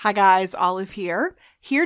Hi guys, Olive here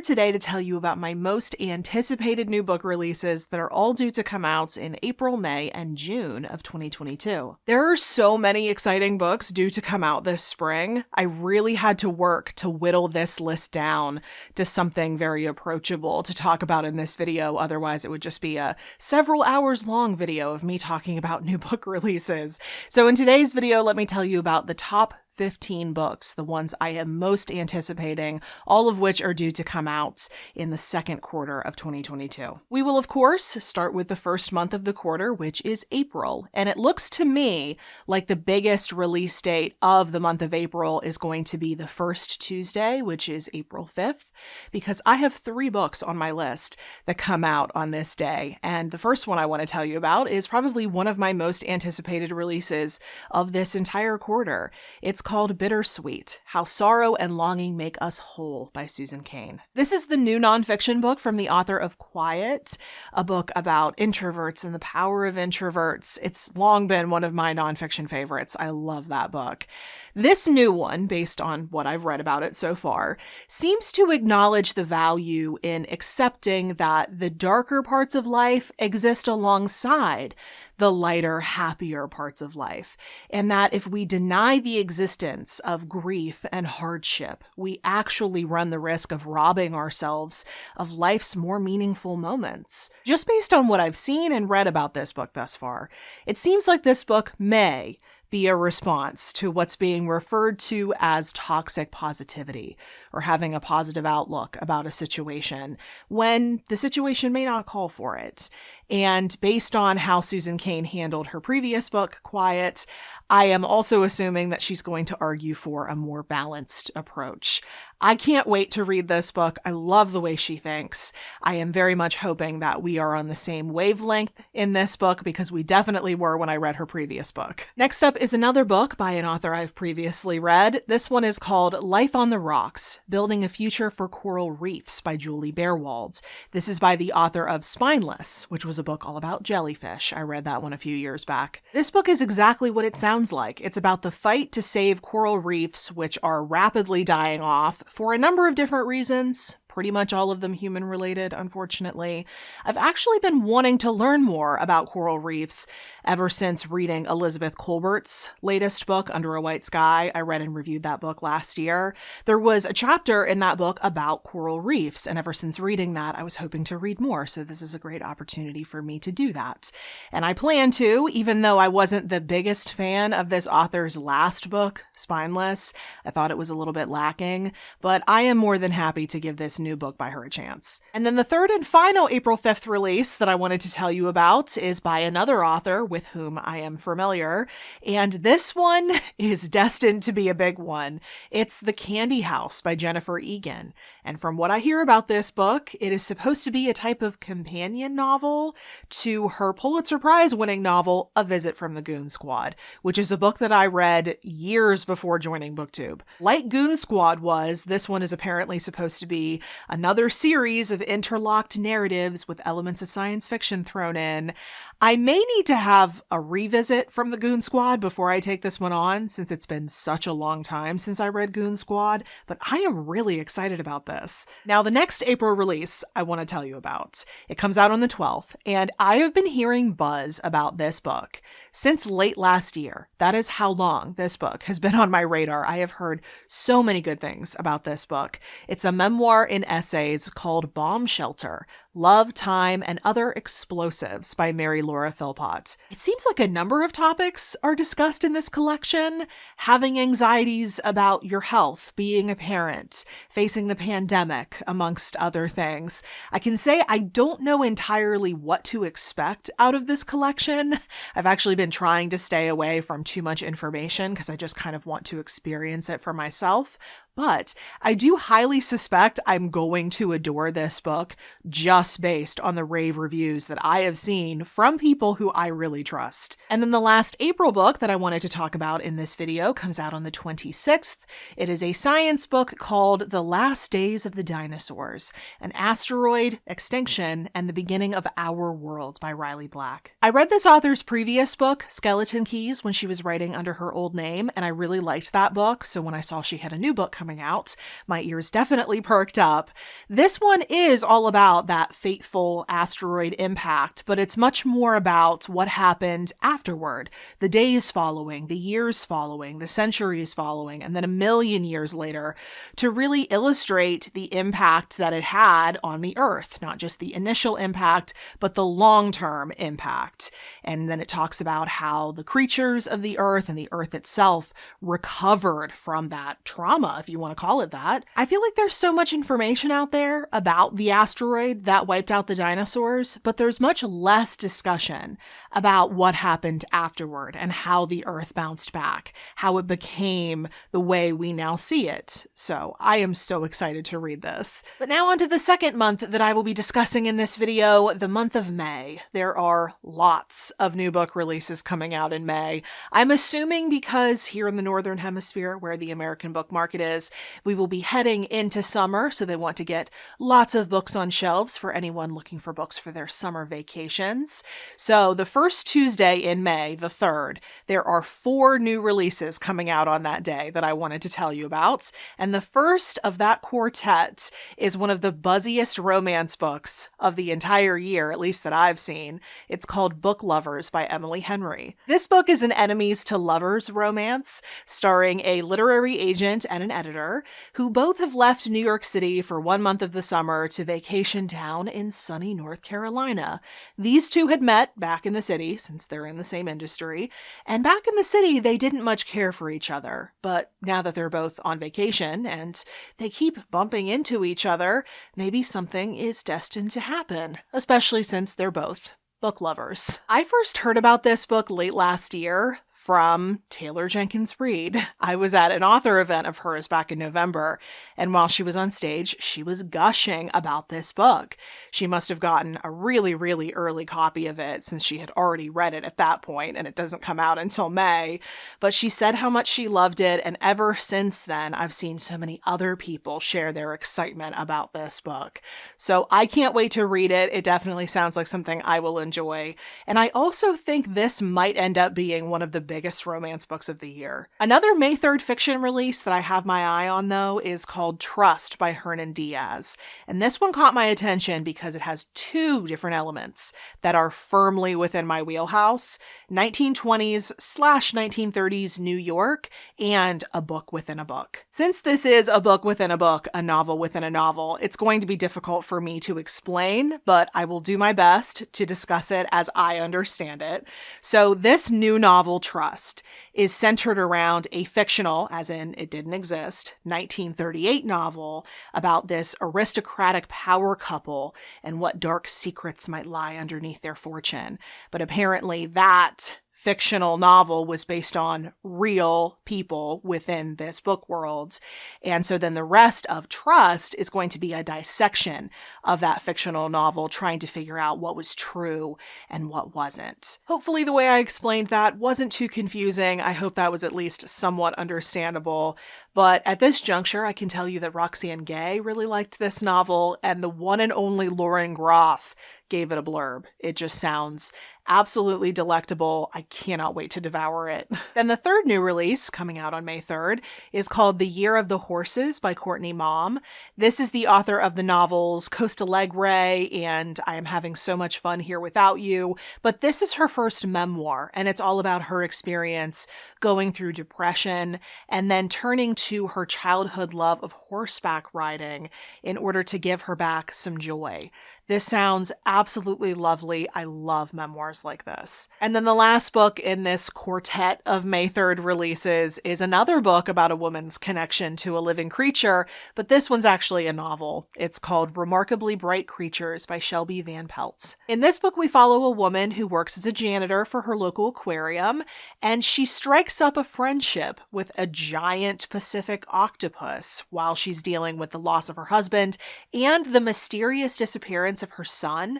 today to tell you about my most anticipated new book releases that are all due to come out in April, May, and June of 2022. There are so many exciting books due to come out this spring. I really had to work to whittle this list down to something very approachable to talk about in this video, otherwise it would just be a several hours long video of me talking about new book releases. So in today's video, let me tell you about the top 15 books, the ones I am most anticipating, all of which are due to come out in the second quarter of 2022. We will, of course, start with the first month of the quarter, which is April. And it looks to me like the biggest release date of the month of April is going to be the first Tuesday, which is April 5th, because I have 3 books on my list that come out on this day. And the first one I want to tell you about is probably one of my most anticipated releases of this entire quarter. It's called Bittersweet: How Sorrow and Longing Make Us Whole by Susan Cain. This is the new nonfiction book from the author of Quiet, a book about introverts and the power of introverts. It's long been one of my nonfiction favorites. I love that book. This new one, based on what I've read about it so far, seems to acknowledge the value in accepting that the darker parts of life exist alongside the lighter, happier parts of life, and that if we deny the existence of grief and hardship, we actually run the risk of robbing ourselves of life's more meaningful moments. Just based on what I've seen and read about this book thus far, it seems like this book may be a response to what's being referred to as toxic positivity, or having a positive outlook about a situation when the situation may not call for it. And based on how Susan Cain handled her previous book, Quiet, I am also assuming that she's going to argue for a more balanced approach. I can't wait to read this book. I love the way she thinks. I am very much hoping that we are on the same wavelength in this book, because we definitely were when I read her previous book. Next up is another book by an author I've previously read. This one is called Life on the Rocks: Building a Future for Coral Reefs by Julie Beerwald. This is by the author of Spineless, which was a book all about jellyfish. I read that one a few years back. This book is exactly what it sounds like. It's about the fight to save coral reefs, which are rapidly dying off for a number of different reasons. Pretty much all of them human-related, unfortunately. I've actually been wanting to learn more about coral reefs ever since reading Elizabeth Kolbert's latest book, Under a White Sky. I read and reviewed that book last year. There was a chapter in that book about coral reefs, and ever since reading that, I was hoping to read more, so this is a great opportunity for me to do that. And I plan to, even though I wasn't the biggest fan of this author's last book, Spineless. I thought it was a little bit lacking, but I am more than happy to give this new book by her a chance. And then the third and final April 5th release that I wanted to tell you about is by another author with whom I am familiar, and this one is destined to be a big one. It's The Candy House by Jennifer Egan. And from what I hear about this book, it is supposed to be a type of companion novel to her Pulitzer Prize winning novel, A Visit from the Goon Squad, which is a book that I read years before joining BookTube. Like Goon Squad was, this one is apparently supposed to be another series of interlocked narratives with elements of science fiction thrown in. I may need to have a revisit from the Goon Squad before I take this one on, since it's been such a long time since I read Goon Squad, but I am really excited about this. Now, the next April release I want to tell you about. It comes out on the 12th, and I have been hearing buzz about this book since late last year. That is how long this book has been on my radar. I have heard so many good things about this book. It's a memoir in essays called Bomb Shelter: Love, Time, and Other Explosives by Mary Laura Philpott. It seems like a number of topics are discussed in this collection. Having anxieties about your health, being a parent, facing the pandemic, amongst other things. I can say I don't know entirely what to expect out of this collection. I've actually been trying to stay away from too much information because I just kind of want to experience it for myself. But I do highly suspect I'm going to adore this book just based on the rave reviews that I have seen from people who I really trust. And then the last April book that I wanted to talk about in this video comes out on the 26th. It is a science book called The Last Days of the Dinosaurs: An Asteroid, Extinction, and the Beginning of Our World by Riley Black. I read this author's previous book, Skeleton Keys, when she was writing under her old name, and I really liked that book. So when I saw she had a new book coming coming out, my ears definitely perked up. This one is all about that fateful asteroid impact, but it's much more about what happened afterward, the days following, the years following, the centuries following, and then a million years later, to really illustrate the impact that it had on the Earth, not just the initial impact, but the long-term impact. And then it talks about how the creatures of the Earth and the Earth itself recovered from that trauma, if you want to call it that. I feel like there's so much information out there about the asteroid that wiped out the dinosaurs, but there's much less discussion about what happened afterward and how the Earth bounced back, how it became the way we now see it. So I am so excited to read this. But now on to the second month that I will be discussing in this video, the month of May. There are lots of new book releases coming out in May. I'm assuming because here in the Northern Hemisphere, where the American book market is, we will be heading into summer, so they want to get lots of books on shelves for anyone looking for books for their summer vacations. So the first Tuesday in May, the 3rd, there are 4 new releases coming out on that day that I wanted to tell you about. And the first of that quartet is one of the buzziest romance books of the entire year, at least that I've seen. It's called Book Lovers by Emily Henry. This book is an enemies to lovers romance starring a literary agent and an editor who both have left New York City for 1 month of the summer to vacation down in sunny North Carolina. These two had met back in the city, since they're in the same industry, and back in the city they didn't much care for each other. But now that they're both on vacation and they keep bumping into each other, maybe something is destined to happen, especially since they're both book lovers. I first heard about this book late last year from Taylor Jenkins Reid. I was at an author event of hers back in November, and while she was on stage, she was gushing about this book. She must have gotten a really, really early copy of it since she had already read it at that point, and it doesn't come out until May. But she said how much she loved it, and ever since then, I've seen so many other people share their excitement about this book. So I can't wait to read it. It definitely sounds like something I will enjoy. And I also think this might end up being one of the biggest romance books of the year. Another May 3rd fiction release that I have my eye on, though, is called Trust by Hernan Diaz. And this one caught my attention because it has 2 different elements that are firmly within my wheelhouse: 1920s/1930s New York and a book within a book. Since this is a book within a book, a novel within a novel, it's going to be difficult for me to explain, but I will do my best to discuss it as I understand it. So this new novel, Trust, is centered around a fictional, as in it didn't exist, 1938 novel about this aristocratic power couple and what dark secrets might lie underneath their fortune. But apparently that fictional novel was based on real people within this book world. And so then the rest of Trust is going to be a dissection of that fictional novel, trying to figure out what was true and what wasn't. Hopefully the way I explained that wasn't too confusing. I hope that was at least somewhat understandable. But at this juncture, I can tell you that Roxane Gay really liked this novel, and the one and only Lauren Groff gave it a blurb. It just sounds absolutely delectable. I cannot wait to devour it. Then the third new release, coming out on May 3rd, is called The Year of the Horses by Courtney Maum. This is the author of the novels Costa Alegre and I Am Having So Much Fun Here Without You, but this is her first memoir, and it's all about her experience going through depression and then turning to her childhood love of horseback riding in order to give her back some joy. This sounds absolutely lovely. I love memoirs like this. And then the last book in this quartet of May 3rd releases is another book about a woman's connection to a living creature, but this one's actually a novel. It's called Remarkably Bright Creatures by Shelby Van Pelt. In this book, we follow a woman who works as a janitor for her local aquarium, and she strikes up a friendship with a giant Pacific octopus while she's dealing with the loss of her husband and the mysterious disappearance of her son.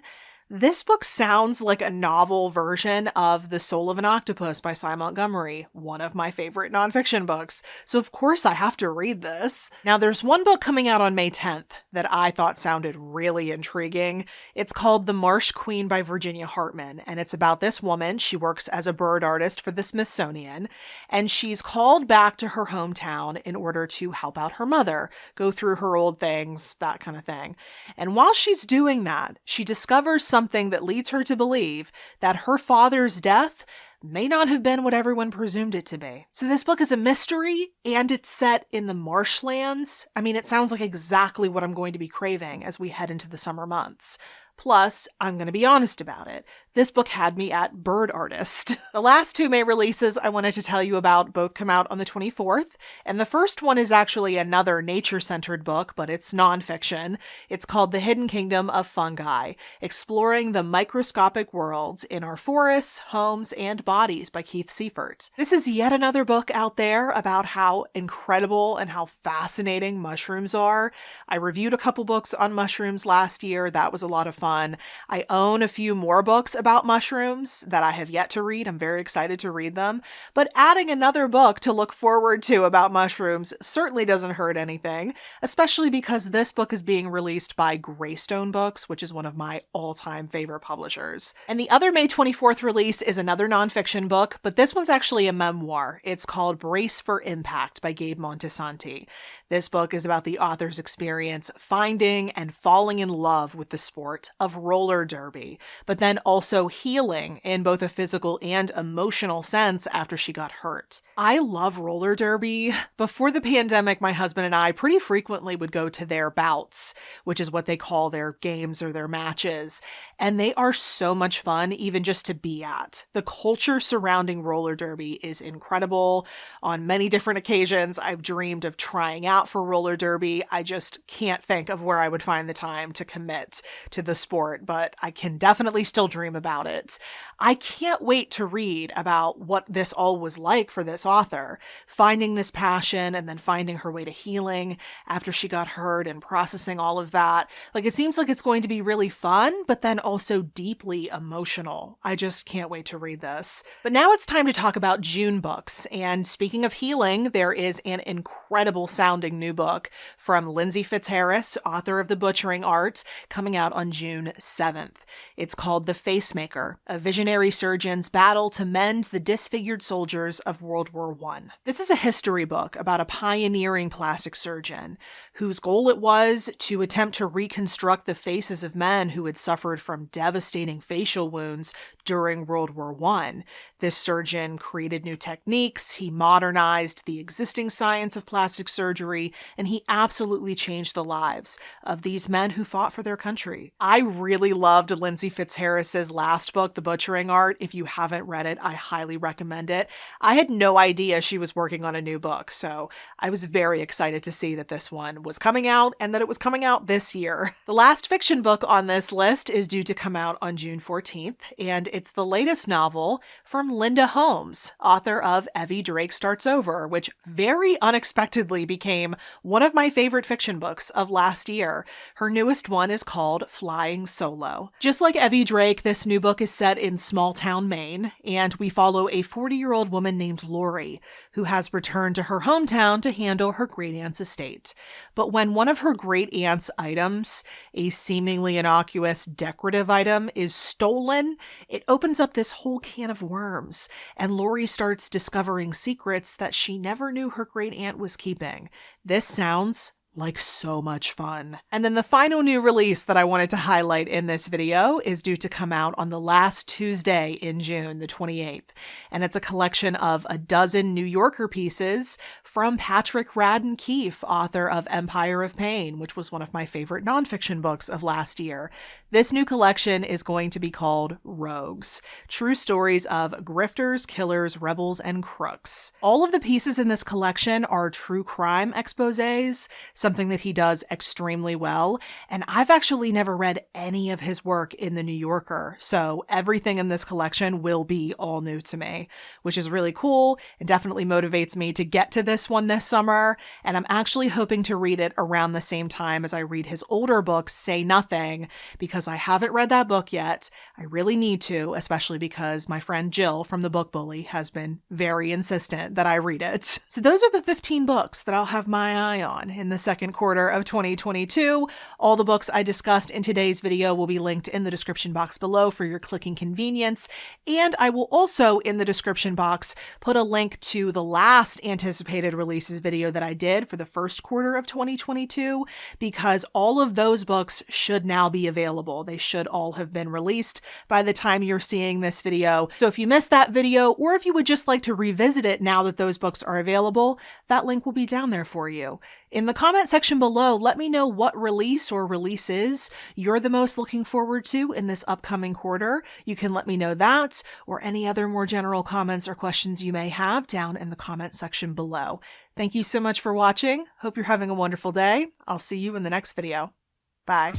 This book sounds like a novel version of The Soul of an Octopus by Cy Montgomery, one of my favorite nonfiction books, so of course I have to read this. Now there's one book coming out on May 10th that I thought sounded really intriguing. It's called The Marsh Queen by Virginia Hartman, and it's about this woman. She works as a bird artist for the Smithsonian, and she's called back to her hometown in order to help out her mother, go through her old things, that kind of thing. And while she's doing that, she discovers something that leads her to believe that her father's death may not have been what everyone presumed it to be. So this book is a mystery, and it's set in the marshlands. I mean, it sounds like exactly what I'm going to be craving as we head into the summer months. Plus, I'm going to be honest about it, this book had me at bird artist. The last two May releases I wanted to tell you about both come out on the 24th, and the first one is actually another nature-centered book, but it's nonfiction. It's called The Hidden Kingdom of Fungi, Exploring the Microscopic Worlds in Our Forests, Homes, and Bodies by Keith Seifert. This is yet another book out there about how incredible and how fascinating mushrooms are. I reviewed a couple books on mushrooms last year. That was a lot of fun. I own a few more books about mushrooms that I have yet to read. I'm very excited to read them. But adding another book to look forward to about mushrooms certainly doesn't hurt anything, especially because this book is being released by Greystone Books, which is one of my all-time favorite publishers. And the other May 24th release is another nonfiction book, but this one's actually a memoir. It's called Brace for Impact by Gabe Montesanti. This book is about the author's experience finding and falling in love with the sport of roller derby, but then also healing in both a physical and emotional sense after she got hurt. I love roller derby. Before the pandemic, my husband and I pretty frequently would go to their bouts, which is what they call their games or their matches, and they are so much fun even just to be at. The culture surrounding roller derby is incredible. On many different occasions, I've dreamed of trying out for roller derby. I just can't think of where I would find the time to commit to the sport, but I can definitely still dream about it. I can't wait to read about what this all was like for this author, finding this passion and then finding her way to healing after she got hurt and processing all of that. Like, it seems like it's going to be really fun, but then also deeply emotional. I just can't wait to read this. But now it's time to talk about June books. And speaking of healing, there is an incredible sounding new book from Lindsay Fitzharris, author of The Butchering Art, coming out on June 7th. It's called The Facemaker, a visionary surgeon's battle to mend the disfigured soldiers of World War I. This is a history book about a pioneering plastic surgeon whose goal it was to attempt to reconstruct the faces of men who had suffered from devastating facial wounds during World War I. This surgeon created new techniques, he modernized the existing science of plastic surgery, and he absolutely changed the lives of these men who fought for their country. I really loved Lindsay Fitzharris's last book, The Butchering Art. If you haven't read it, I highly recommend it. I had no idea she was working on a new book, so I was very excited to see that this one was coming out and that it was coming out this year. The last fiction book on this list is due to come out on June 14th, and it's the latest novel from Linda Holmes, author of Evie Drake Starts Over, which very unexpectedly became one of my favorite fiction books of last year. Her newest one is called Flying Solo. Just like Evie Drake, this new book is set in small town Maine, and we follow a 40-year-old woman named Lori, who has returned to her hometown to handle her great-aunt's estate. But when one of her great-aunt's items, a seemingly innocuous decorative item, is stolen, it opens up this whole can of worms, and Lori starts discovering secrets that she never knew her great-aunt was keeping. This sounds like so much fun. And then the final new release that I wanted to highlight in this video is due to come out on the last Tuesday in June, the 28th. And it's a collection of a dozen New Yorker pieces from Patrick Radden Keefe, author of Empire of Pain, which was one of my favorite nonfiction books of last year. This new collection is going to be called Rogues, true stories of grifters, killers, rebels, and crooks. All of the pieces in this collection are true crime exposés. something that he does extremely well. And I've actually never read any of his work in The New Yorker, so everything in this collection will be all new to me, which is really cool and definitely motivates me to get to this one this summer. And I'm actually hoping to read it around the same time as I read his older book, Say Nothing, because I haven't read that book yet. I really need to, especially because my friend Jill from The Book Bully has been very insistent that I read it. So those are the 15 books that I'll have my eye on in the second quarter of 2022. All the books I discussed in today's video will be linked in the description box below for your clicking convenience. And I will also, in the description box, put a link to the last anticipated releases video that I did for the first quarter of 2022, because all of those books should now be available. They should all have been released by the time you're seeing this video. So if you missed that video, or if you would just like to revisit it now that those books are available, that link will be down there for you. In the comment section below, let me know what release or releases you're the most looking forward to in this upcoming quarter. You can let me know that, or any other more general comments or questions you may have down in the comment section below. Thank you so much for watching. Hope you're having a wonderful day. I'll see you in the next video. Bye.